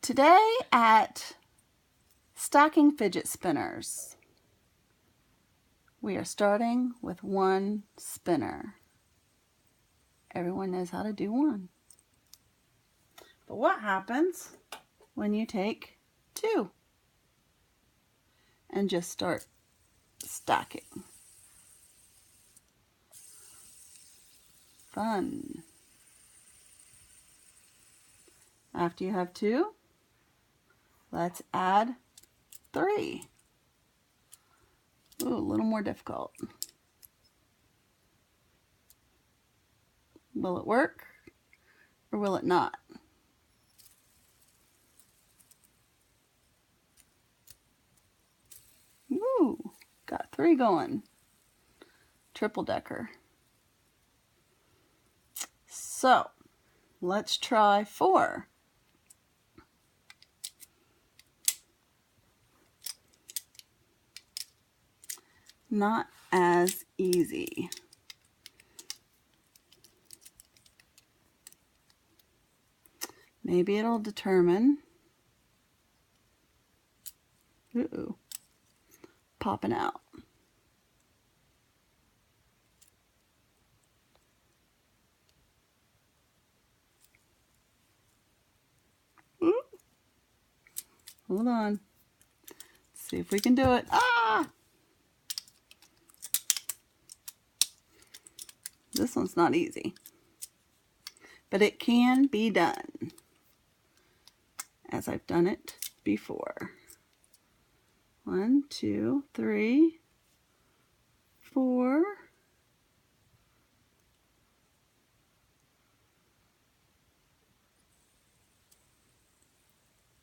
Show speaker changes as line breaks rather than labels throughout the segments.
Today at Stacking Fidget Spinners, we are starting with one spinner. Everyone knows how to do one. But what happens when you take two and just start stacking? Fun. After you have two, let's add three. Ooh, a little more difficult. Will it work or will it not? Ooh, got three going. Triple decker. So, let's try four. Not as easy. Maybe it'll determine. Ooh, popping out. Ooh. Hold on. Let's see if we can do it. Ah! This one's not easy, but it can be done, as I've done it before. 1, 2, 3, 4.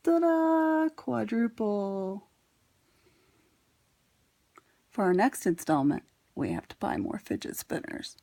Ta-da! Quadruple. For our next installment, we have to buy more fidget spinners.